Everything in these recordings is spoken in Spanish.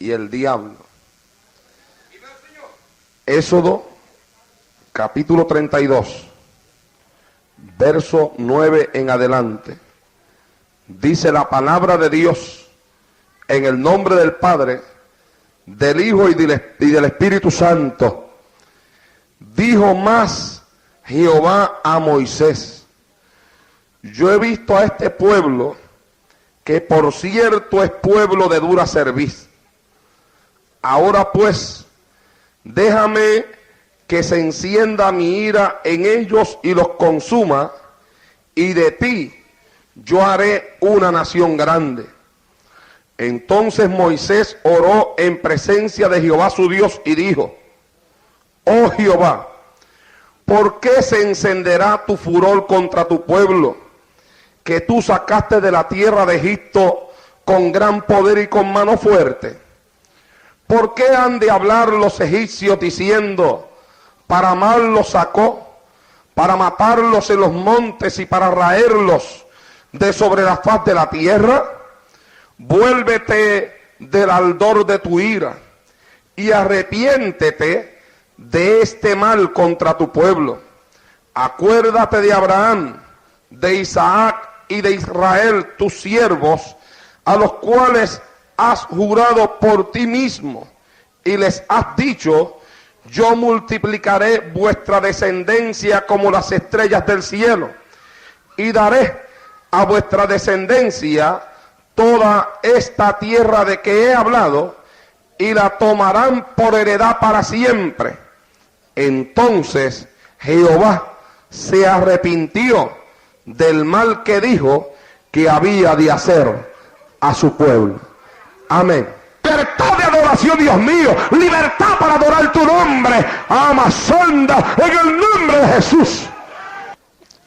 y el diablo. Éxodo capítulo 32, verso 9 en adelante. Dice la palabra de Dios: en el nombre del Padre, del Hijo y del Espíritu Santo. Dijo más Jehová a Moisés: yo he visto a este pueblo, que por cierto es pueblo de dura cerviz. Ahora pues, déjame que se encienda mi ira en ellos y los consuma, y de ti yo haré una nación grande. Entonces Moisés oró en presencia de Jehová su Dios y dijo: oh Jehová, ¿por qué se encenderá tu furor contra tu pueblo, que tú sacaste de la tierra de Egipto con gran poder y con mano fuerte? ¿Por qué han de hablar los egipcios diciendo: para mal los sacó, para matarlos en los montes y para raerlos de sobre la faz de la tierra? Vuélvete del ardor de tu ira y arrepiéntete de este mal contra tu pueblo. Acuérdate de Abraham, de Isaac y de Israel, tus siervos, a los cuales has jurado por ti mismo, y les has dicho: yo multiplicaré vuestra descendencia como las estrellas del cielo, y daré a vuestra descendencia toda esta tierra de que he hablado, y la tomarán por heredad para siempre. Entonces Jehová se arrepintió del mal que dijo que había de hacer a su pueblo. Amén. Libertad de adoración, Dios mío, libertad para adorar tu nombre, Amasonda, en el nombre de Jesús.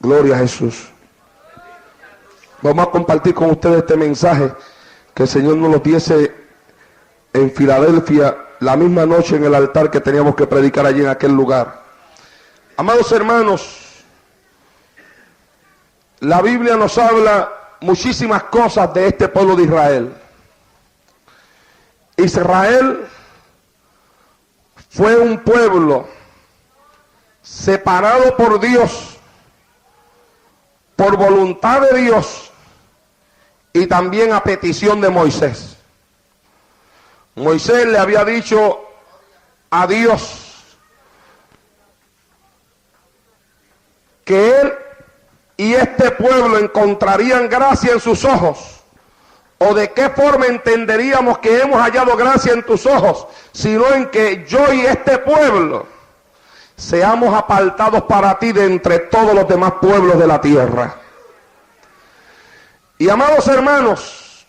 Gloria a Jesús. Vamos a compartir con ustedes este mensaje que el Señor nos lo diese en Filadelfia la misma noche en el altar que teníamos que predicar allí en aquel lugar. Amados hermanos, la Biblia nos habla muchísimas cosas de este pueblo de Israel. Israel fue un pueblo separado por Dios, por voluntad de Dios y también a petición de Moisés. Moisés le había dicho a Dios que él y este pueblo encontrarían gracia en sus ojos. ¿O de qué forma entenderíamos que hemos hallado gracia en tus ojos? Sino en que yo y este pueblo seamos apartados para ti de entre todos los demás pueblos de la tierra. Y amados hermanos,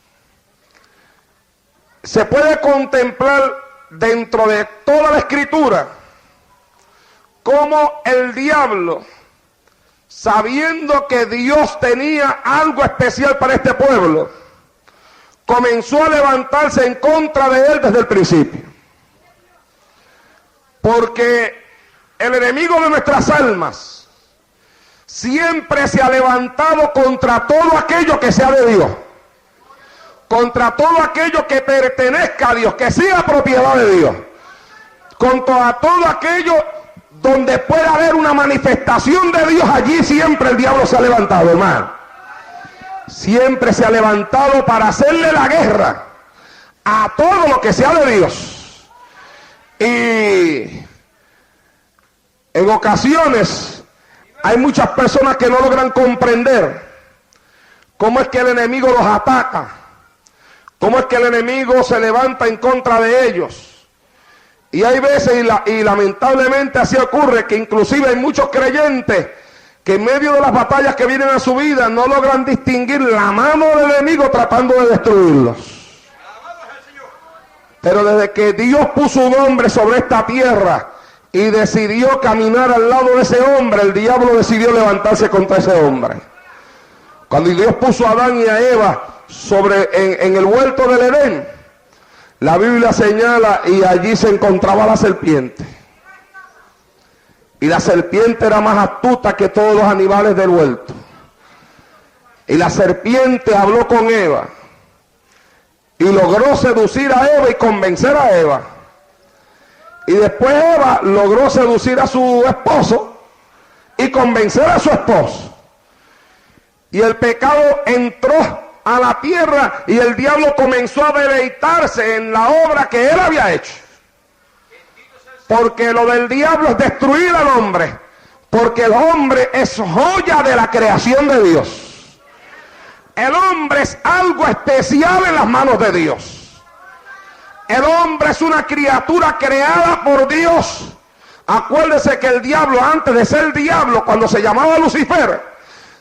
se puede contemplar dentro de toda la escritura cómo el diablo, sabiendo que Dios tenía algo especial para este pueblo, comenzó a levantarse en contra de él desde el principio. Porque el enemigo de nuestras almas siempre se ha levantado contra todo aquello que sea de Dios, contra todo aquello que pertenezca a Dios, que sea propiedad de Dios, contra todo aquello donde pueda haber una manifestación de Dios. Allí siempre el diablo se ha levantado, hermano. Siempre se ha levantado para hacerle la guerra a todo lo que sea de Dios. Y en ocasiones hay muchas personas que no logran comprender cómo es que el enemigo los ataca, cómo es que el enemigo se levanta en contra de ellos. Y hay veces, y lamentablemente así ocurre, que inclusive hay muchos creyentes que en medio de las batallas que vienen a su vida no logran distinguir la mano del enemigo tratando de destruirlos. Pero desde que Dios puso un hombre sobre esta tierra y decidió caminar al lado de ese hombre, el diablo decidió levantarse contra ese hombre. Cuando Dios puso a Adán y a Eva en el huerto del Edén, la Biblia señala, y allí se encontraba la serpiente. Y la serpiente era más astuta que todos los animales del huerto. Y la serpiente habló con Eva y logró seducir a Eva y convencer a Eva. Y después Eva logró seducir a su esposo y convencer a su esposo. Y el pecado entró a la tierra y el diablo comenzó a deleitarse en la obra que él había hecho. Porque lo del diablo es destruir al hombre. Porque el hombre es joya de la creación de Dios. El hombre es algo especial en las manos de Dios. El hombre es una criatura creada por Dios. Acuérdese que el diablo, antes de ser diablo, cuando se llamaba Lucifer,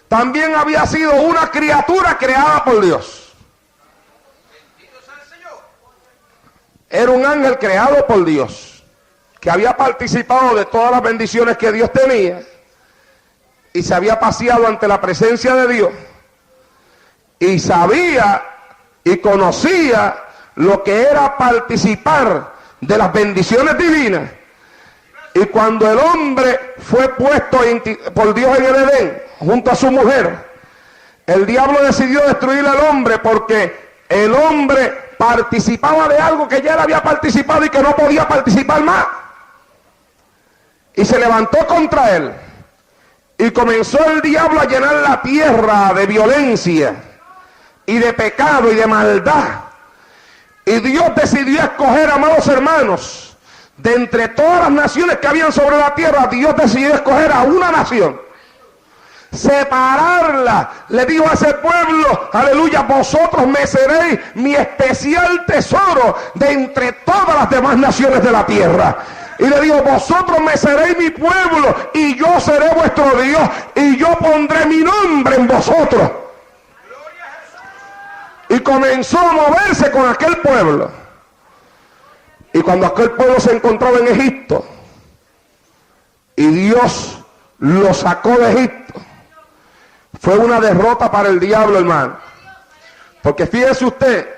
también había sido una criatura creada por Dios. Era un ángel creado por Dios, que había participado de todas las bendiciones que Dios tenía y se había paseado ante la presencia de Dios y sabía y conocía lo que era participar de las bendiciones divinas. Y cuando el hombre fue puesto por Dios en el Edén junto a su mujer, el diablo decidió destruir al hombre porque el hombre participaba de algo que ya él había participado y que no podía participar más. Y se levantó contra él y comenzó el diablo a llenar la tierra de violencia y de pecado y de maldad. Y Dios decidió escoger, amados hermanos, de entre todas las naciones que habían sobre la tierra, Dios decidió escoger a una nación, separarla. Le dijo a ese pueblo, aleluya, vosotros me seréis mi especial tesoro de entre todas las demás naciones de la tierra. Y le dijo, vosotros me seréis mi pueblo y yo seré vuestro Dios y yo pondré mi nombre en vosotros. Y comenzó a moverse con aquel pueblo. Y cuando aquel pueblo se encontraba en Egipto y Dios lo sacó de Egipto, fue una derrota para el diablo, hermano. Porque fíjese usted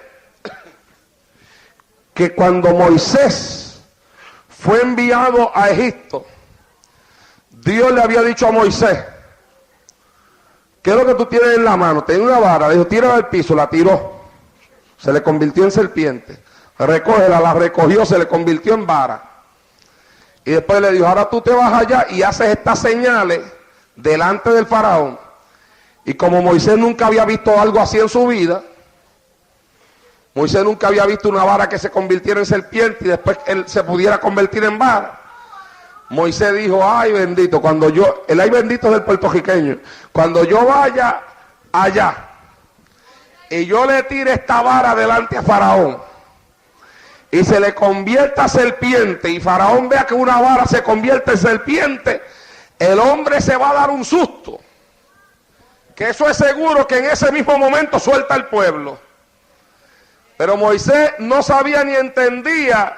que cuando Moisés fue enviado a Egipto, Dios le había dicho a Moisés, ¿qué es lo que tú tienes en la mano? Tenía una vara, le dijo, tírala al piso, la tiró, se le convirtió en serpiente. Recógela, la recogió, se le convirtió en vara. Y después le dijo, ahora tú te vas allá y haces estas señales delante del faraón. Y como Moisés nunca había visto algo así en su vida, Moisés nunca había visto una vara que se convirtiera en serpiente y después él se pudiera convertir en vara. Moisés dijo, ay bendito, el ay bendito es del puertorriqueño, cuando yo vaya allá y yo le tire esta vara delante a faraón y se le convierta en serpiente y faraón vea que una vara se convierte en serpiente, el hombre se va a dar un susto, que eso es seguro que en ese mismo momento suelta el pueblo. Pero Moisés no sabía ni entendía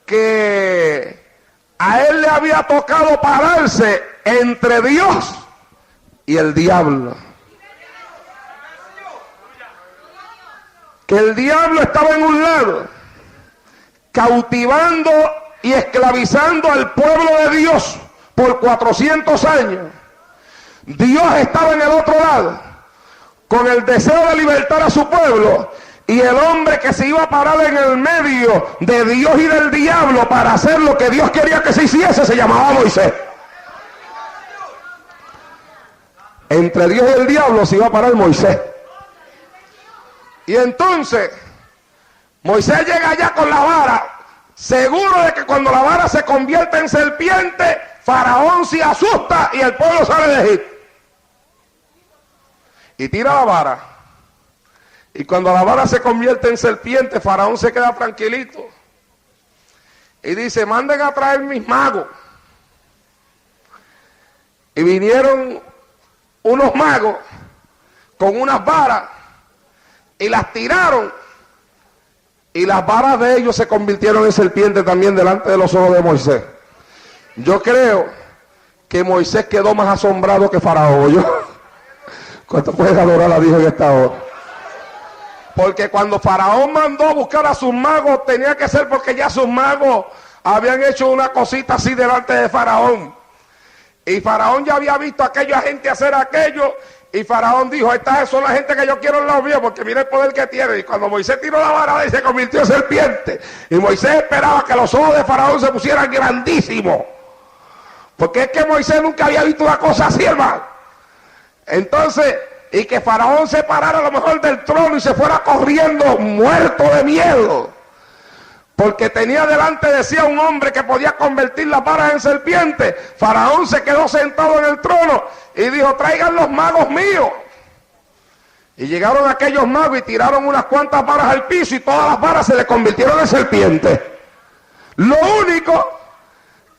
que a él le había tocado pararse entre Dios y el diablo. Que el diablo estaba en un lado, cautivando y esclavizando al pueblo de Dios por 400 años. Dios estaba en el otro lado, con el deseo de libertar a su pueblo. Y el hombre que se iba a parar en el medio de Dios y del diablo para hacer lo que Dios quería que se hiciese, se llamaba Moisés. Entre Dios y el diablo se iba a parar Moisés. Y entonces Moisés llega allá con la vara, seguro de que cuando la vara se convierte en serpiente, Faraón se asusta y el pueblo sale de Egipto. Y tira la vara. Y cuando la vara se convierte en serpiente, Faraón se queda tranquilito. Y dice, manden a traer mis magos. Y vinieron unos magos con unas varas y las tiraron. Y las varas de ellos se convirtieron en serpiente también delante de los ojos de Moisés. Yo creo que Moisés quedó más asombrado que Faraón. ¿Yo? ¿Cuánto puedes adorar a Dios en esta hora? Porque cuando Faraón mandó a buscar a sus magos, tenía que ser porque ya sus magos habían hecho una cosita así delante de Faraón. Y Faraón ya había visto a aquella gente hacer aquello Y Faraón dijo, estas son la gente que yo quiero en lado mío, porque mira el poder que tiene. Y cuando Moisés tiró la vara y se convirtió en serpiente, y Moisés esperaba que los ojos de Faraón se pusieran grandísimos, porque es que Moisés nunca había visto una cosa así, hermano. Entonces, y que Faraón se parara a lo mejor del trono y se fuera corriendo muerto de miedo, porque tenía delante de sí a un hombre que podía convertir las varas en serpientes. Faraón se quedó sentado en el trono y dijo, traigan los magos míos. Y llegaron aquellos magos y tiraron unas cuantas varas al piso, y todas las varas se le convirtieron en serpientes. Lo único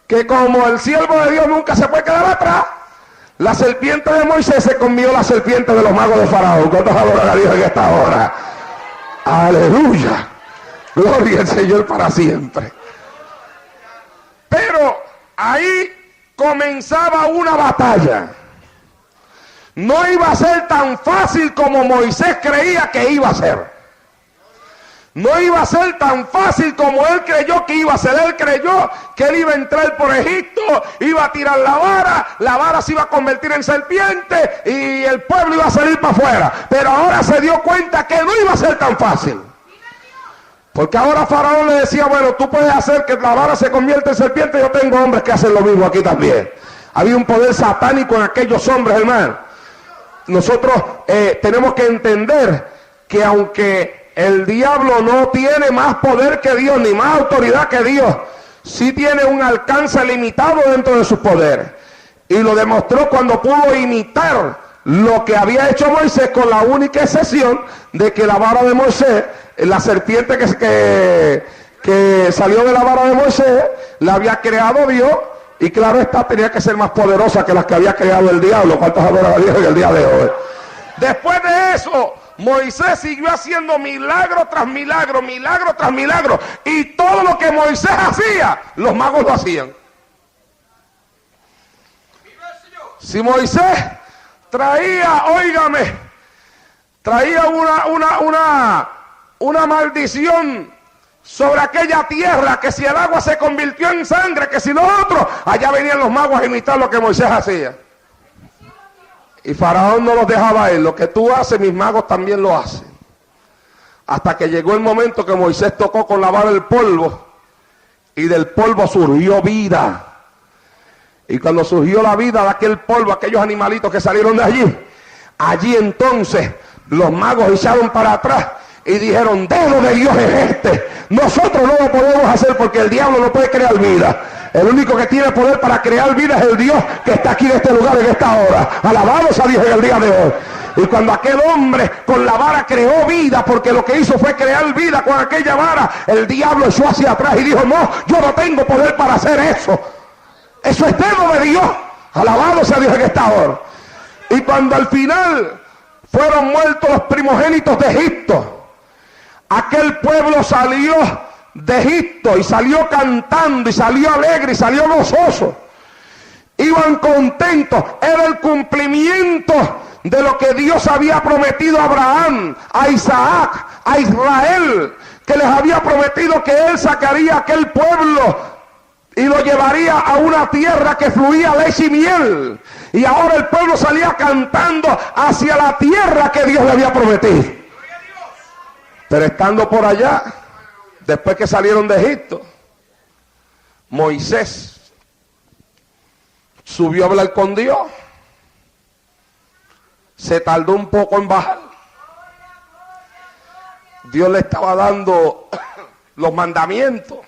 que, como el siervo de Dios nunca se puede quedar atrás, la serpiente de Moisés se comió la serpiente de los magos de Faraón. ¿Cuántos adoran a Dios en esta hora? Aleluya. Gloria al Señor para siempre. Pero ahí comenzaba una batalla. No iba a ser tan fácil como Moisés creía que iba a ser. No iba a ser tan fácil como él creyó que iba a ser. Él creyó que él iba a entrar por Egipto, iba a tirar la vara se iba a convertir en serpiente y el pueblo iba a salir para afuera. Pero ahora se dio cuenta que no iba a ser tan fácil. Porque ahora Faraón le decía, bueno, tú puedes hacer que la vara se convierta en serpiente, yo tengo hombres que hacen lo mismo aquí también. Había un poder satánico en aquellos hombres, hermano. Nosotros tenemos que entender que aunque el diablo no tiene más poder que Dios, ni más autoridad que Dios, sí tiene un alcance limitado dentro de sus poderes. Y lo demostró cuando pudo imitar lo que había hecho Moisés, con la única excepción de que la vara de Moisés, la serpiente que salió de la vara de Moisés, la había creado Dios, y claro está, tenía que ser más poderosa que las que había creado el diablo. ¿Cuántos adoran a Dios en el día de hoy? Después de eso, Moisés siguió haciendo milagro tras milagro, milagro tras milagro, y todo lo que Moisés hacía, los magos lo hacían. Si Moisés traía, óigame, traía una maldición sobre aquella tierra, que si el agua se convirtió en sangre, que si lo otro, allá venían los magos a imitar lo que Moisés hacía. Y Faraón no los dejaba ir. Lo que tú haces, mis magos también lo hacen. Hasta que llegó el momento que Moisés tocó con la vara el polvo, y del polvo surgió vida. Y cuando surgió la vida de aquel polvo, aquellos animalitos que salieron de allí entonces los magos echaron para atrás y dijeron, dedo de Dios es este. Nosotros no lo podemos hacer, porque el diablo no puede crear vida. El único que tiene poder para crear vida es el Dios que está aquí en este lugar, en esta hora. Alabados a Dios en el día de hoy. Y cuando aquel hombre con la vara creó vida, porque lo que hizo fue crear vida con aquella vara, el diablo echó hacia atrás y dijo, no, yo no tengo poder para hacer eso. Eso es dedo de Dios. Alabados a Dios en esta hora. Y cuando al final fueron muertos los primogénitos de Egipto, aquel pueblo salió de Egipto y salió cantando y salió alegre y salió gozoso. Iban contentos. Era el cumplimiento de lo que Dios había prometido a Abraham, a Isaac, a Israel, que les había prometido que él sacaría aquel pueblo y lo llevaría a una tierra que fluía leche y miel. Y ahora el pueblo salía cantando hacia la tierra que Dios le había prometido. Pero estando por allá, después que salieron de Egipto, Moisés subió a hablar con Dios. Se tardó un poco en bajar. Dios le estaba dando los mandamientos.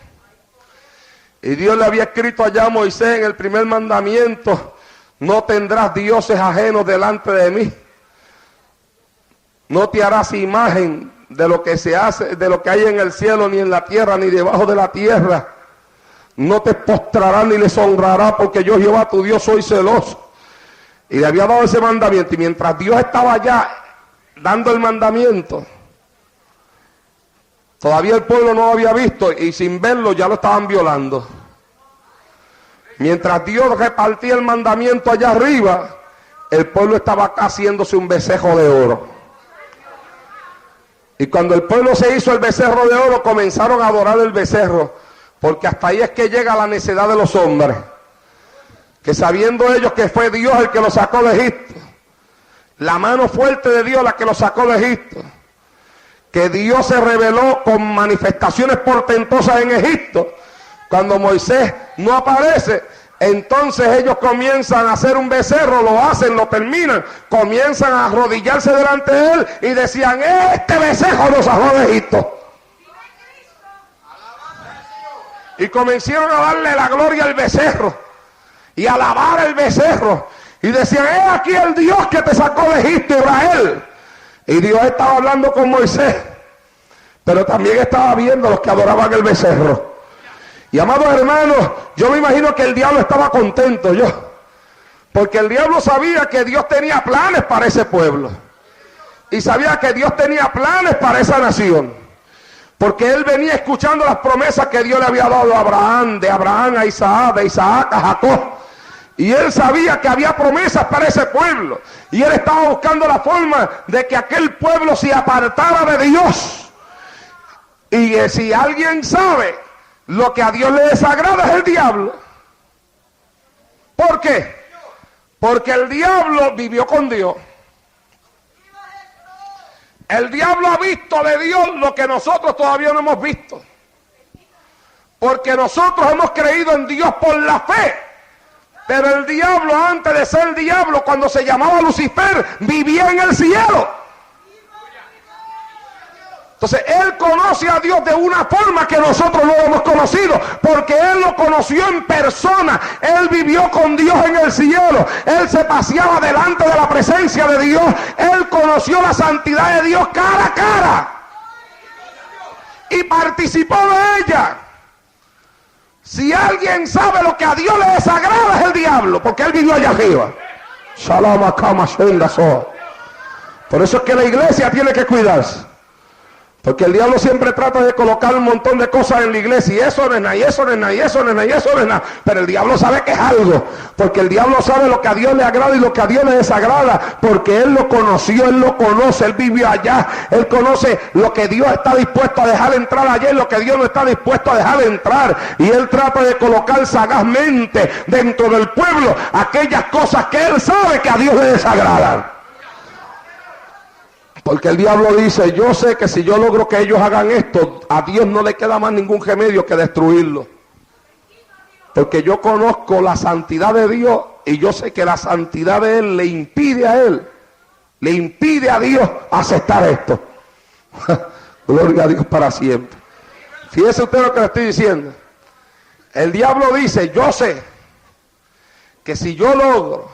Y Dios le había escrito allá a Moisés en el primer mandamiento, no tendrás dioses ajenos delante de mí. No te harás imagen de lo que se hace, de lo que hay en el cielo, ni en la tierra, ni debajo de la tierra. No te postrarás ni les honrarás, porque yo, Jehová tu Dios, soy celoso. Y le había dado ese mandamiento, y mientras Dios estaba allá dando el mandamiento, todavía el pueblo no lo había visto, y sin verlo ya lo estaban violando. Mientras Dios repartía el mandamiento allá arriba, el pueblo estaba acá haciéndose un becerro de oro. Y cuando el pueblo se hizo el becerro de oro, comenzaron a adorar el becerro, porque hasta ahí es que llega la necedad de los hombres, que sabiendo ellos que fue Dios el que los sacó de Egipto, la mano fuerte de Dios la que lo sacó de Egipto, que Dios se reveló con manifestaciones portentosas en Egipto. Cuando Moisés no aparece, entonces ellos comienzan a hacer un becerro, lo hacen, lo terminan, comienzan a arrodillarse delante de él y decían: este becerro nos sacó de Egipto. Y comenzaron a darle la gloria al becerro y alabar al becerro y decían: he aquí el Dios que te sacó de Egipto, Israel. Y Dios estaba hablando con Moisés, pero también estaba viendo los que adoraban el becerro. Y amados hermanos, yo me imagino que el diablo estaba contento, porque el diablo sabía que Dios tenía planes para ese pueblo y sabía que Dios tenía planes para esa nación, porque él venía escuchando las promesas que Dios le había dado a Abraham, de Abraham a Isaac, de Isaac a Jacob. Y él sabía que había promesas para ese pueblo. Y él estaba buscando la forma de que aquel pueblo se apartara de Dios. Y si alguien sabe lo que a Dios le desagrada, es el diablo. ¿Por qué? Porque el diablo vivió con Dios. El diablo ha visto de Dios lo que nosotros todavía no hemos visto. Porque nosotros hemos creído en Dios por la fe. Pero el diablo, antes de ser diablo, cuando se llamaba Lucifer, vivía en el cielo. Entonces él conoce a Dios de una forma que nosotros no lo hemos conocido, porque él lo conoció en persona. Él vivió con Dios en el cielo. Él se paseaba delante de la presencia de Dios. Él conoció la santidad de Dios cara a cara y participó de ella. Si alguien sabe lo que a Dios le desagrada, es el diablo, porque él vivió allá arriba. Por eso es que la iglesia tiene que cuidarse. Porque el diablo siempre trata de colocar un montón de cosas en la iglesia. Y eso no es nada, y eso no es nada, y eso no es nada, y eso no es nada. Pero el diablo sabe que es algo. Porque el diablo sabe lo que a Dios le agrada y lo que a Dios le desagrada. Porque él lo conoció, él lo conoce, él vivió allá. Él conoce lo que Dios está dispuesto a dejar entrar allá y lo que Dios no está dispuesto a dejar entrar. Y él trata de colocar sagazmente dentro del pueblo aquellas cosas que él sabe que a Dios le desagradan. Porque el diablo dice: yo sé que si yo logro que ellos hagan esto, a Dios no le queda más ningún remedio que destruirlo. Porque yo conozco la santidad de Dios y yo sé que la santidad de Él le impide a Él, le impide a Dios aceptar esto. Gloria a Dios para siempre. Fíjese usted lo que le estoy diciendo. El diablo dice: yo sé que si yo logro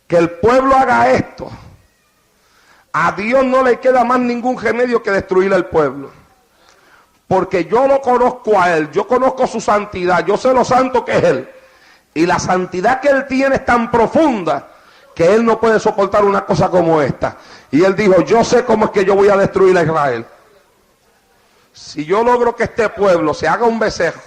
que el pueblo haga esto, a Dios no le queda más ningún remedio que destruir al pueblo. Porque yo lo conozco a Él, yo conozco su santidad, yo sé lo santo que es Él. Y la santidad que Él tiene es tan profunda que Él no puede soportar una cosa como esta. Y Él dijo: yo sé cómo es que yo voy a destruir a Israel. Si yo logro que este pueblo se haga un becerro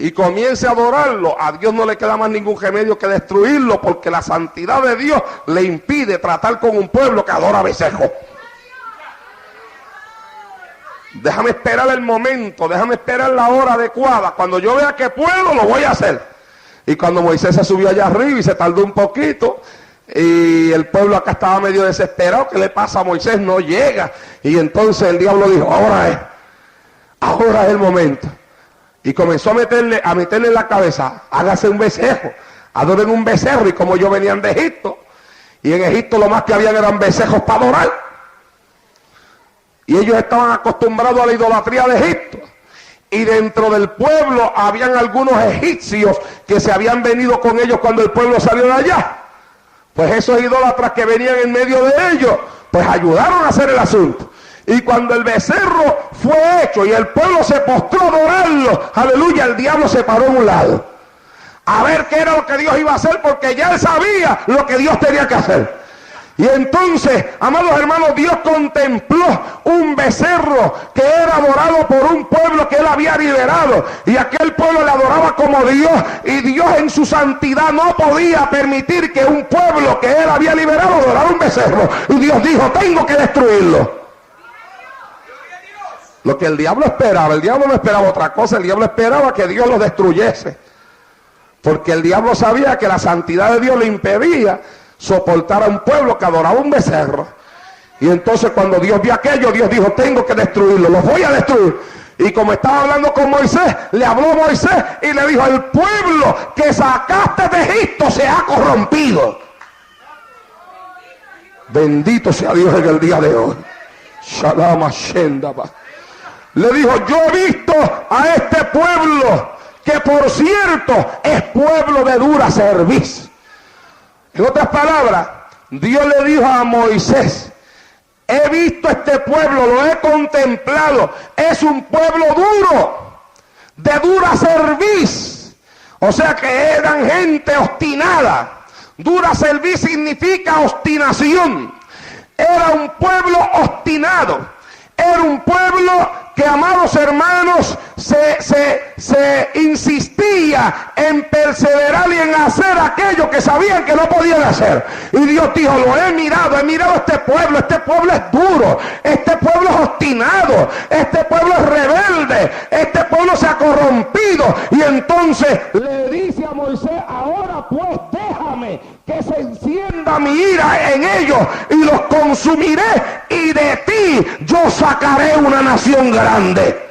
y comience a adorarlo, a Dios no le queda más ningún remedio que destruirlo, porque la santidad de Dios le impide tratar con un pueblo que adora becerro. Déjame esperar el momento, déjame esperar la hora adecuada. Cuando yo vea que puedo, lo voy a hacer. Y cuando Moisés se subió allá arriba y se tardó un poquito, y el pueblo acá estaba medio desesperado: ¿qué le pasa a Moisés? No llega. Y entonces el diablo dijo: ahora es el momento. Y comenzó a meterle en la cabeza: hágase un becerro, adoren un becerro. Y como ellos venían de Egipto, y en Egipto lo más que habían eran becerros para adorar, y ellos estaban acostumbrados a la idolatría de Egipto. Y dentro del pueblo habían algunos egipcios que se habían venido con ellos cuando el pueblo salió de allá. Pues esos idólatras que venían en medio de ellos, pues ayudaron a hacer el asunto. Y cuando el becerro fue hecho y el pueblo se postró a adorarlo, aleluya, el diablo se paró a un lado a ver qué era lo que Dios iba a hacer, porque ya él sabía lo que Dios tenía que hacer. Y entonces, amados hermanos, Dios contempló un becerro que era adorado por un pueblo que él había liberado, y aquel pueblo le adoraba como Dios, y Dios en su santidad no podía permitir que un pueblo que él había liberado adorara un becerro. Y Dios dijo: tengo que destruirlo. Lo que el diablo no esperaba otra cosa. El diablo esperaba que Dios lo destruyese, porque el diablo sabía que la santidad de Dios le impedía soportar a un pueblo que adoraba un becerro. Y entonces cuando Dios vio aquello, Dios dijo, tengo que destruirlo, los voy a destruir. Y como estaba hablando con Moisés, le habló Moisés y le dijo, el pueblo que sacaste de Egipto se ha corrompido. Bendito sea Dios en el día de hoy. Shalom Shendaba. Le dijo, yo he visto a este pueblo, que por cierto es pueblo de dura cerviz. En otras palabras, Dios le dijo a Moisés, he visto este pueblo, lo he contemplado, es un pueblo duro, de dura cerviz. O sea que eran gente obstinada. Dura cerviz significa obstinación. Era un pueblo obstinado. Era un pueblo que, amados hermanos, se insistía en perseverar y en hacer aquello que sabían que no podían hacer. Y Dios dijo, lo he mirado este pueblo es duro, este pueblo es obstinado, este pueblo es rebelde, este pueblo se ha corrompido. Y entonces le dice a Moisés, ahora pues déjame que se encienda mi ira en ellos y los consumiré, y de ti yo sacaré una nación grande.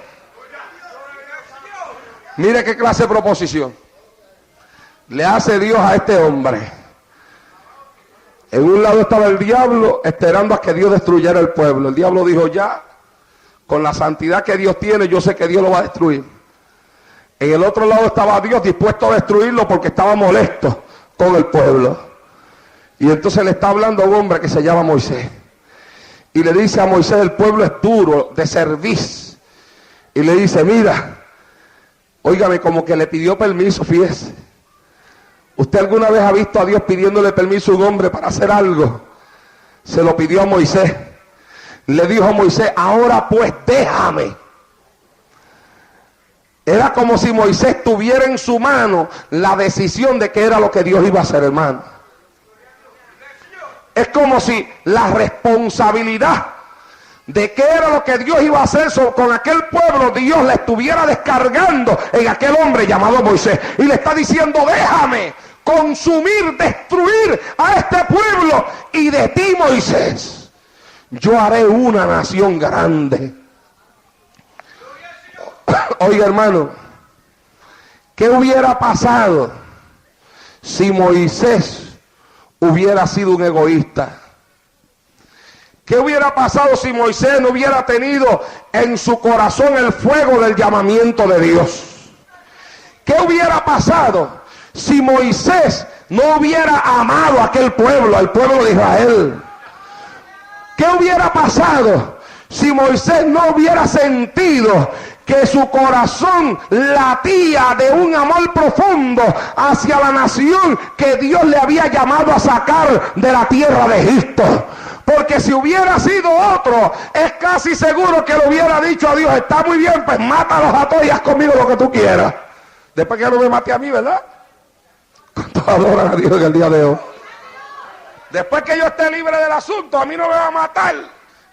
Mire qué clase de proposición le hace Dios a este hombre. En un lado estaba el diablo esperando a que Dios destruyera el pueblo. El diablo dijo, ya, con la santidad que Dios tiene, yo sé que Dios lo va a destruir. En el otro lado estaba Dios dispuesto a destruirlo porque estaba molesto con el pueblo. Y entonces le está hablando a un hombre que se llama Moisés. Y le dice a Moisés, el pueblo es duro, de cerviz. Y le dice, mira, óigame, como que le pidió permiso, fíjese. ¿Usted alguna vez ha visto a Dios pidiéndole permiso a un hombre para hacer algo? Se lo pidió a Moisés. Le dijo a Moisés, ahora pues déjame. Era como si Moisés tuviera en su mano la decisión de qué era lo que Dios iba a hacer, hermano. Es como si la responsabilidad de qué era lo que Dios iba a hacer con aquel pueblo, Dios le estuviera descargando en aquel hombre llamado Moisés. Y le está diciendo, déjame consumir, destruir a este pueblo, y de ti, Moisés, yo haré una nación grande. Oiga, hermano, ¿qué hubiera pasado si Moisés hubiera sido un egoísta? ¿Qué hubiera pasado si Moisés no hubiera tenido en su corazón el fuego del llamamiento de Dios? ¿Qué hubiera pasado si Moisés no hubiera amado a aquel pueblo, al pueblo de Israel? ¿Qué hubiera pasado si Moisés no hubiera sentido que su corazón latía de un amor profundo hacia la nación que Dios le había llamado a sacar de la tierra de Egipto? Porque si hubiera sido otro, es casi seguro que le hubiera dicho a Dios, está muy bien, pues mátalos a todos y haz conmigo lo que tú quieras. Después que no me mate a mí, ¿verdad? ¿Cuántos adoran a Dios en el día de hoy? Después que yo esté libre del asunto, a mí no me va a matar.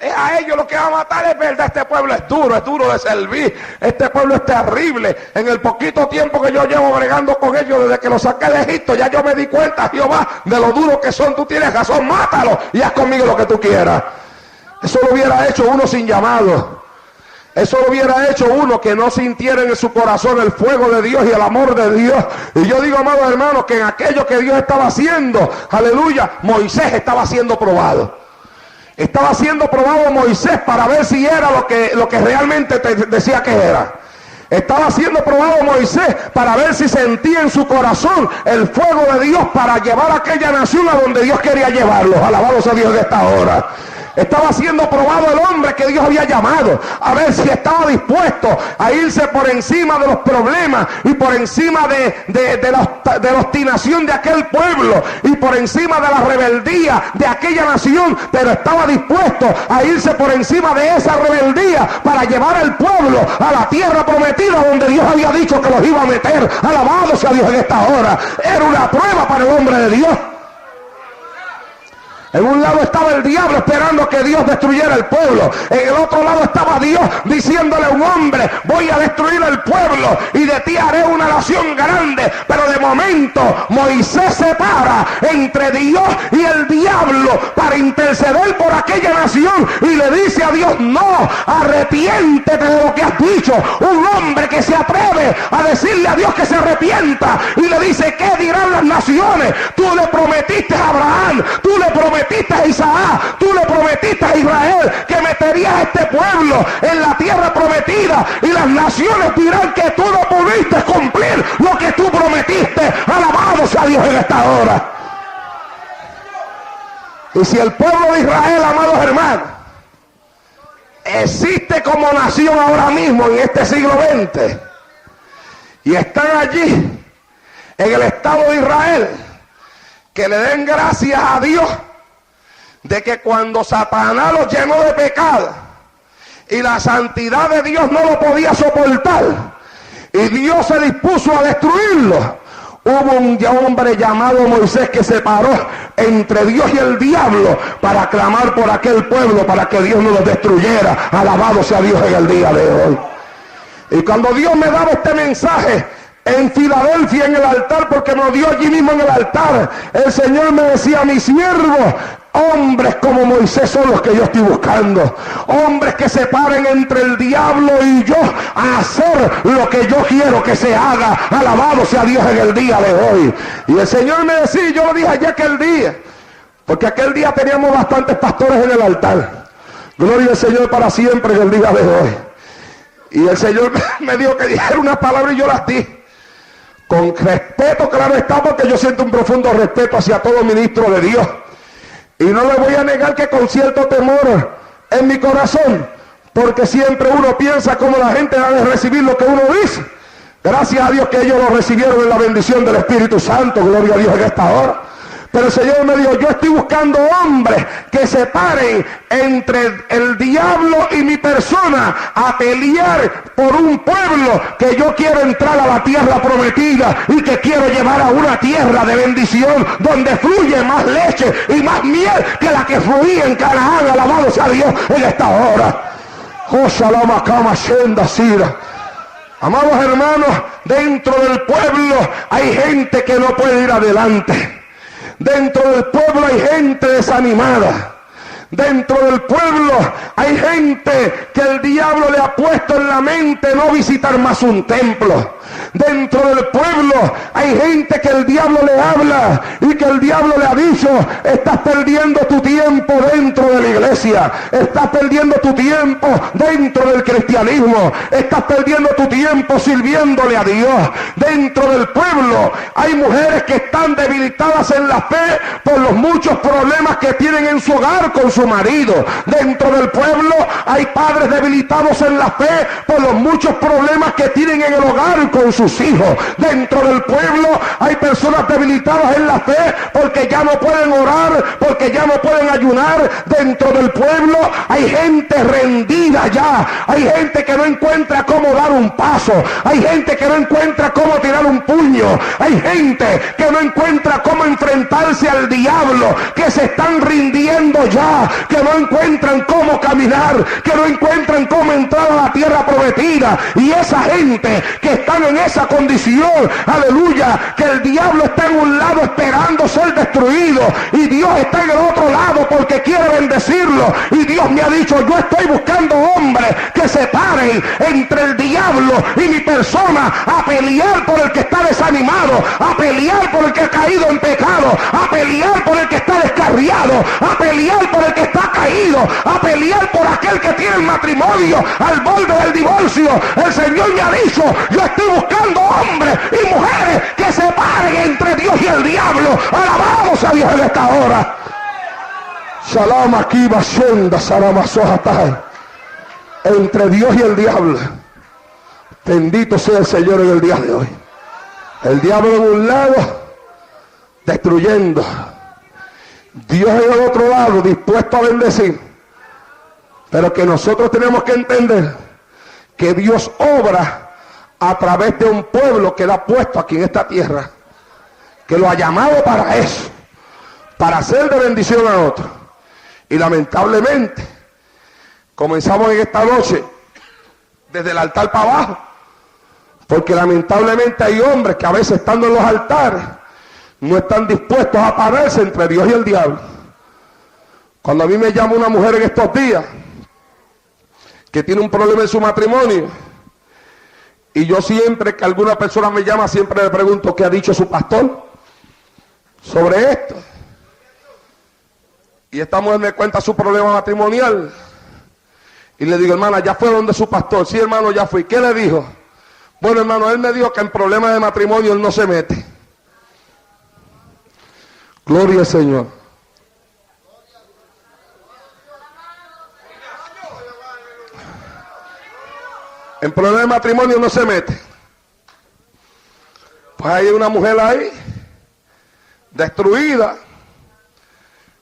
Es a ellos lo que va a matar, es verdad. Este pueblo es duro de servir. Este pueblo es terrible. En el poquito tiempo que yo llevo bregando con ellos desde que los saqué de Egipto, ya yo me di cuenta, Jehová, de lo duro que son. Tú tienes razón, mátalos y haz conmigo lo que tú quieras. Eso lo hubiera hecho uno sin llamado. Eso lo hubiera hecho uno que no sintiera en su corazón el fuego de Dios y el amor de Dios. Y yo digo, amados hermanos, que en aquello que Dios estaba haciendo, aleluya, Moisés estaba siendo probado. Estaba siendo probado Moisés para ver si era lo que realmente te decía que era. Estaba siendo probado Moisés para ver si sentía en su corazón el fuego de Dios para llevar a aquella nación a donde Dios quería llevarlos. Alabados a Dios de esta hora. Estaba siendo probado el hombre que Dios había llamado, a ver si estaba dispuesto a irse por encima de los problemas y por encima de la obstinación de aquel pueblo y por encima de la rebeldía de aquella nación, pero estaba dispuesto a irse por encima de esa rebeldía para llevar al pueblo a la tierra prometida donde Dios había dicho que los iba a meter. Alabado sea Dios en esta hora. Era una prueba para el hombre de Dios. En un lado estaba el diablo esperando que Dios destruyera el pueblo. En el otro lado estaba Dios diciéndole a un hombre: voy a destruir el pueblo y de ti haré una nación grande. Pero de momento Moisés se para entre Dios y el diablo para interceder por aquella nación y le dice a Dios: no, arrepiéntete de lo que has dicho. Un hombre que se atreve a decirle a Dios que se arrepienta y le dice: ¿qué dirán las naciones? Tú le prometiste a Abraham, tú le prometiste a Isaac, tú le prometiste a Israel que meterías a este pueblo en la tierra prometida, y las naciones dirán que tú no pudiste cumplir lo que tú prometiste. Alabado sea Dios en esta hora. Y si el pueblo de Israel, amados hermanos, existe como nación ahora mismo en este siglo XX, y están allí en el Estado de Israel, que le den gracias a Dios de que cuando Satanás los llenó de pecado y la santidad de Dios no lo podía soportar y Dios se dispuso a destruirlo, hubo un hombre llamado Moisés que se paró entre Dios y el diablo para clamar por aquel pueblo para que Dios no los destruyera. Alabado sea Dios en el día de hoy. Y cuando Dios me daba este mensaje en Filadelfia, en el altar, porque me lo dio allí mismo en el altar, el Señor me decía: mi siervo, hombres como Moisés son los que yo estoy buscando. Hombres que se paren entre el diablo y yo a hacer lo que yo quiero que se haga. Alabado sea Dios en el día de hoy. Y el Señor me decía, yo lo dije allá aquel día, porque aquel día teníamos bastantes pastores en el altar. Gloria al Señor para siempre en el día de hoy. Y el Señor me dijo que dijera una palabra y yo las di. Con respeto, claro está, porque yo siento un profundo respeto hacia todo ministro de Dios. Y no le voy a negar que con cierto temor en mi corazón, porque siempre uno piensa cómo la gente ha de recibir lo que uno dice. Gracias a Dios que ellos lo recibieron en la bendición del Espíritu Santo. Gloria a Dios en esta hora. Pero el Señor me dijo: yo estoy buscando hombres que se paren entre el diablo y mi persona a pelear por un pueblo que yo quiero entrar a la tierra prometida y que quiero llevar a una tierra de bendición donde fluye más leche y más miel que la que fluía en Canaán. Alabado sea Dios en esta hora. Amados hermanos, dentro del pueblo hay gente que no puede ir adelante. Dentro del pueblo hay gente desanimada. Dentro del pueblo hay gente que el diablo le ha puesto en la mente no visitar más un templo. Dentro del pueblo hay gente que el diablo le habla y que el diablo le ha dicho: estás perdiendo tu tiempo dentro de la iglesia, estás perdiendo tu tiempo dentro del cristianismo, estás perdiendo tu tiempo sirviéndole a Dios. Dentro del pueblo hay mujeres que están debilitadas en la fe por los muchos problemas que tienen en su hogar con su marido. Dentro del pueblo hay padres debilitados en la fe por los muchos problemas que tienen en el hogar con sus hijos. Dentro del pueblo hay personas debilitadas en la fe porque ya no pueden orar, porque ya no pueden ayunar. Dentro del pueblo hay gente rendida ya, hay gente que no encuentra cómo dar un paso, hay gente que no encuentra cómo tirar un puño, hay gente que no encuentra cómo enfrentarse al diablo, que se están rindiendo ya, que no encuentran cómo caminar, que no encuentran cómo entrar a la tierra prometida. Y esa gente que están en esa condición, aleluya, que el diablo está en un lado esperando ser destruido y Dios está en el otro lado porque quiere bendecirlo. Y Dios me ha dicho: yo estoy buscando hombres que se paren entre el diablo y mi persona a pelear por el que está desanimado, a pelear por el que ha caído en pecado, a pelear por el que está descarriado, a pelear por el que está caído, a pelear por aquel que tiene el matrimonio al borde del divorcio. El Señor me ha dicho: yo estoy buscando hombres y mujeres que se paren entre Dios y el diablo. Alabamos a Dios en esta hora. Shalom aquí bashenda saramasohatai. Entre Dios y el diablo. Bendito sea el Señor en el día de hoy. El diablo en un lado destruyendo, Dios en el otro lado dispuesto a bendecir. Pero que nosotros tenemos que entender que Dios obra a través de un pueblo que lo ha puesto aquí en esta tierra, que lo ha llamado para eso, para ser de bendición a otros. Y lamentablemente, comenzamos en esta noche desde el altar para abajo, porque lamentablemente hay hombres que a veces estando en los altares no están dispuestos a pararse entre Dios y el diablo. Cuando a mí me llama una mujer en estos días que tiene un problema en su matrimonio, y yo siempre que alguna persona me llama, siempre le pregunto qué ha dicho su pastor sobre esto. Y esta mujer me cuenta su problema matrimonial. Y le digo, hermana, ¿ya fue donde su pastor? Sí, hermano, ya fui. ¿Qué le dijo? Bueno, hermano, él me dijo que en problemas de matrimonio él no se mete. Gloria al Señor. En problemas de matrimonio no se mete. Pues hay una mujer ahí, destruida,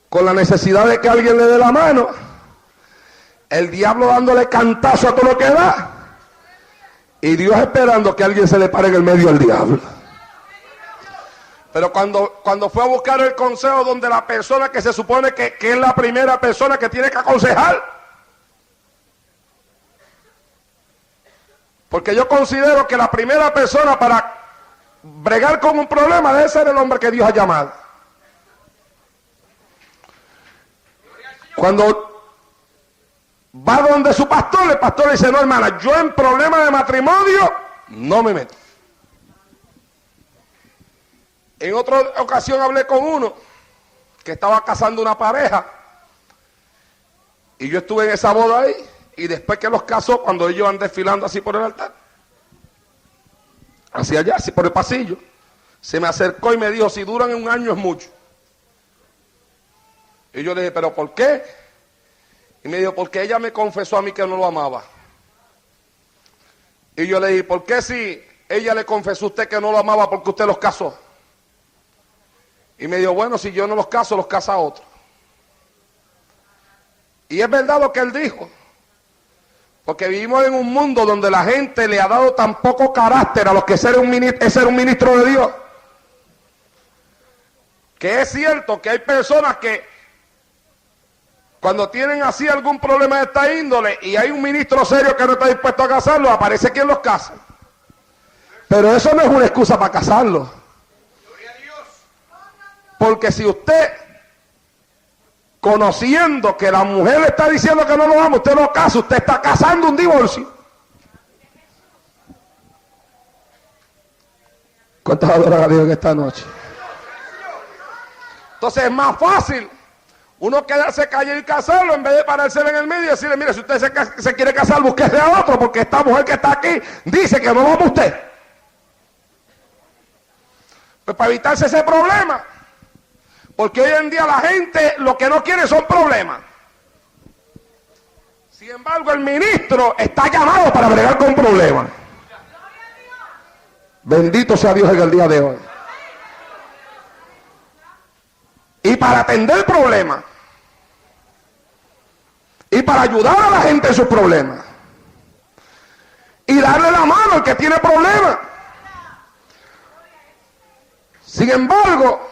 con la necesidad de que alguien le dé la mano, el diablo dándole cantazo a todo lo que da, y Dios esperando que alguien se le pare en el medio al diablo. Pero cuando fue a buscar el consejo donde la persona que se supone que es la primera persona que tiene que aconsejar, porque yo considero que la primera persona para bregar con un problema debe ser el hombre que Dios ha llamado. Cuando va donde su pastor, el pastor le dice, no, hermana, yo en problemas de matrimonio no me meto. En otra ocasión hablé con uno que estaba casando una pareja y yo estuve en esa boda ahí, y después que los casó, cuando ellos iban desfilando así por el altar, hacia allá, así por el pasillo, se me acercó y me dijo, si duran un año es mucho. Y yo le dije, ¿pero por qué? Y me dijo, porque ella me confesó a mí que no lo amaba. Y yo le dije, ¿por qué si ella le confesó a usted que no lo amaba porque usted los casó? Y me dijo, bueno, si yo no los caso, los casa otro. Y es verdad lo que él dijo, porque vivimos en un mundo donde la gente le ha dado tan poco carácter a lo que es ser un ministro de Dios, que es cierto que hay personas que cuando tienen así algún problema de esta índole y hay un ministro serio que no está dispuesto a casarlo, aparece quien los casa. Pero eso no es una excusa para casarlo. Porque si usted, conociendo que la mujer le está diciendo que no lo ama, usted lo casa, usted está casando un divorcio. ¿Cuántos adoran a Dios en esta noche? Entonces es más fácil uno quedarse callado y casarlo en vez de pararse en el medio y decirle, mire, si usted se quiere casar, búsquese a otro, porque esta mujer que está aquí dice que no lo ama usted. Pues para evitarse ese problema, porque hoy en día la gente lo que no quiere son problemas. Sin embargo, el ministro está llamado para bregar con problemas. Bendito sea Dios en el día de hoy. Y para atender problemas. Y para ayudar a la gente en sus problemas. Y darle la mano al que tiene problemas. Sin embargo,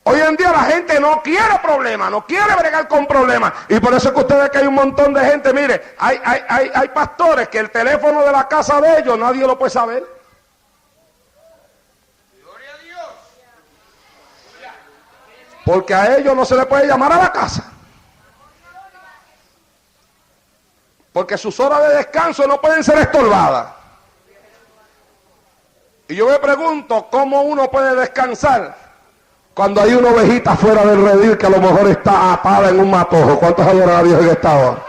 hoy en día la gente no quiere problemas, no quiere bregar con problemas. Y por eso es que ustedes que hay un montón de gente, mire, hay pastores que el teléfono de la casa de ellos nadie lo puede saber. Gloria a Dios. Porque a ellos no se les puede llamar a la casa. Porque sus horas de descanso no pueden ser estorbadas. Y yo me pregunto, ¿cómo uno puede descansar cuando hay una ovejita fuera del redil que a lo mejor está atada en un matojo? ¿Cuántos adoran a Dios en esta hora?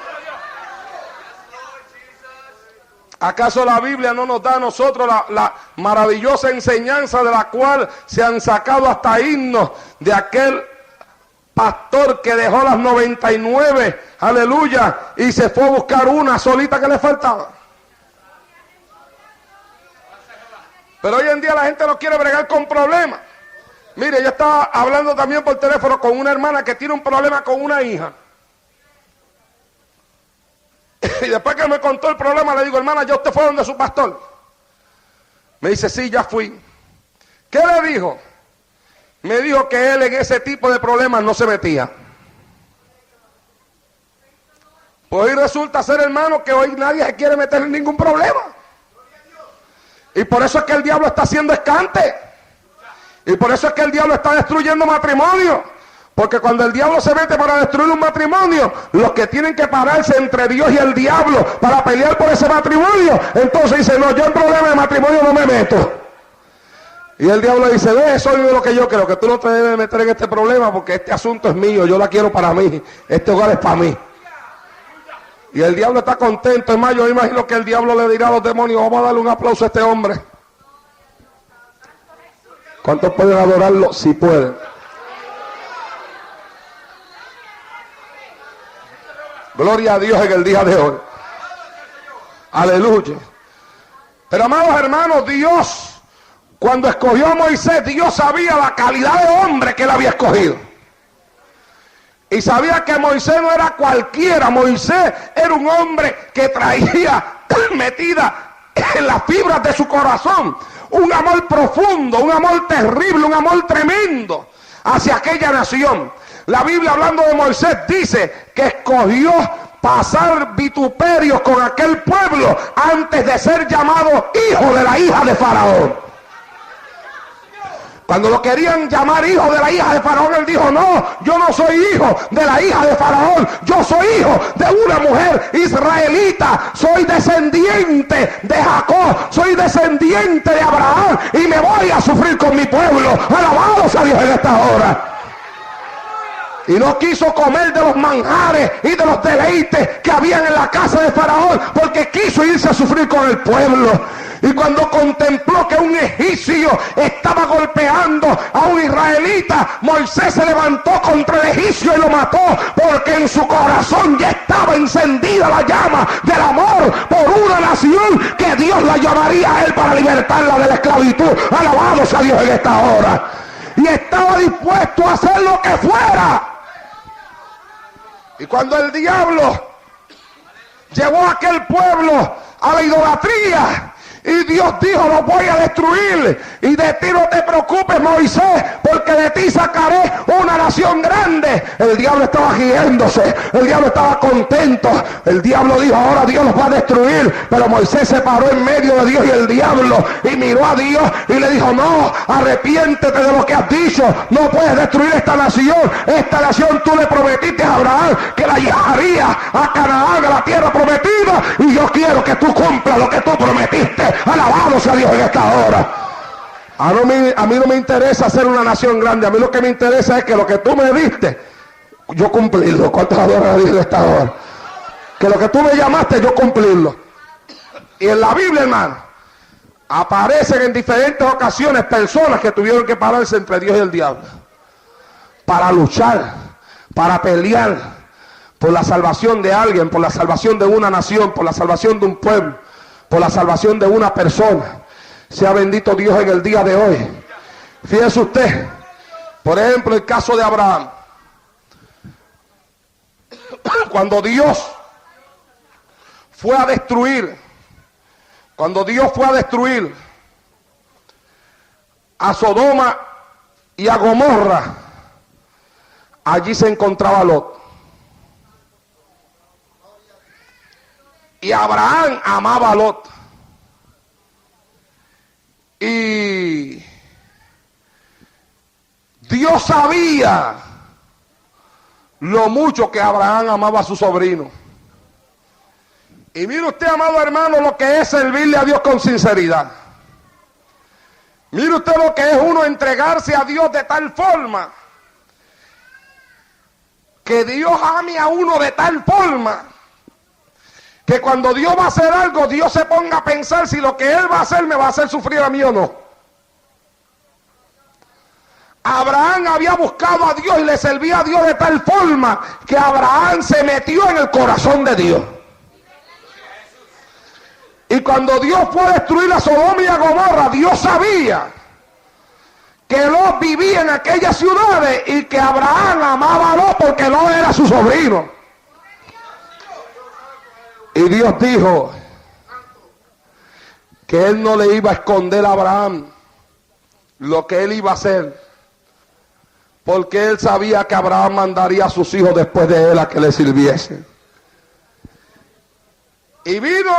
¿Acaso la Biblia no nos da a nosotros la maravillosa enseñanza de la cual se han sacado hasta himnos de aquel pastor que dejó las 99, aleluya, y se fue a buscar una solita que le faltaba? Pero hoy en día la gente no quiere bregar con problemas. Mire, yo estaba hablando también por teléfono con una hermana que tiene un problema con una hija. Y después que me contó el problema, le digo, hermana, ¿ya usted fue donde su pastor? Me dice, sí, ya fui. ¿Qué le dijo? me dijo que él en ese tipo de problemas no se metía. Pues hoy resulta ser, hermano, que hoy nadie se quiere meter en ningún problema. Y por eso es que el diablo está haciendo escante. Y por eso es que el diablo está destruyendo matrimonio. Porque cuando el diablo se mete para destruir un matrimonio, los que tienen que pararse entre Dios y el diablo para pelear por ese matrimonio, entonces dicen, no, yo en problema de matrimonio no me meto. Y el diablo dice, ve, eso es lo que yo creo, que tú no te debes meter en este problema porque este asunto es mío, yo la quiero para mí, este hogar es para mí. Y el diablo está contento. Es más, yo imagino que el diablo le dirá a los demonios, vamos a darle un aplauso a este hombre. ¿Cuántos pueden adorarlo? Si pueden. Gloria a Dios en el día de hoy. Aleluya. Pero amados hermanos, Dios, cuando escogió a Moisés, Dios sabía la calidad de hombre que él había escogido. Y sabía que Moisés no era cualquiera. Moisés era un hombre que traía metida en las fibras de su corazón un amor profundo, un amor terrible, un amor tremendo hacia aquella nación. La Biblia, hablando de Moisés, dice que escogió pasar vituperios con aquel pueblo antes de ser llamado hijo de la hija de Faraón. Cuando lo querían llamar hijo de la hija de Faraón, él dijo, no, yo no soy hijo de la hija de Faraón, yo soy hijo de una mujer israelita, soy descendiente de Jacob, soy descendiente de Abraham y me voy a sufrir con mi pueblo. Alabados a Dios en esta hora. Y no quiso comer de los manjares y de los deleites que habían en la casa de Faraón, porque quiso irse a sufrir con el pueblo. Y cuando contempló que un egipcio estaba golpeando a un israelita, Moisés se levantó contra el egipcio y lo mató, porque en su corazón ya estaba encendida la llama del amor por una nación que Dios la llamaría a él para libertarla de la esclavitud. Alabados a Dios en esta hora. Y estaba dispuesto a hacer lo que fuera. Y cuando el diablo llevó a aquel pueblo a la idolatría, y Dios dijo, lo voy a destruir, y de ti no te preocupes, Moisés, porque de ti sacaré una nación grande. El diablo estaba riéndose, el diablo estaba contento. El diablo dijo, ahora Dios los va a destruir. Pero Moisés se paró en medio de Dios y el diablo, y miró a Dios y le dijo, no, arrepiéntete de lo que has dicho, no puedes destruir esta nación. Esta nación tú le prometiste a Abraham que la llevaría a Canaán, a la tierra prometida, y yo quiero que tú cumplas lo que tú prometiste. Alabados a Dios en esta hora. A mí no me interesa ser una nación grande. A mí lo que me interesa es que lo que tú me diste, yo cumplirlo. ¿Cuántos adoran a Dios en esta hora? Que lo que tú me llamaste, yo cumplirlo. Y en la Biblia, hermano, aparecen en diferentes ocasiones personas que tuvieron que pararse entre Dios y el diablo para luchar, para pelear por la salvación de alguien, por la salvación de una nación, por la salvación de un pueblo, por la salvación de una persona. Sea bendito Dios en el día de hoy. Fíjese usted, por ejemplo, el caso de Abraham. Cuando Dios fue a destruir a Sodoma y a Gomorra, allí se encontraba Lot. Y Abraham amaba a Lot. Y Dios sabía lo mucho que Abraham amaba a su sobrino. Y mire usted, amado hermano, lo que es servirle a Dios con sinceridad. Mire usted lo que es uno entregarse a Dios de tal forma que Dios ame a uno de tal forma que cuando Dios va a hacer algo, Dios se ponga a pensar si lo que Él va a hacer me va a hacer sufrir a mí o no. Abraham había buscado a Dios y le servía a Dios de tal forma que Abraham se metió en el corazón de Dios. Y cuando Dios fue a destruir a Sodoma y a Gomorra, Dios sabía que Lot vivía en aquellas ciudades y que Abraham amaba a Lot porque Lot era su sobrino. Y Dios dijo que Él no le iba a esconder a Abraham lo que Él iba a hacer porque él sabía que Abraham mandaría a sus hijos después de él a que le sirviesen. Y vino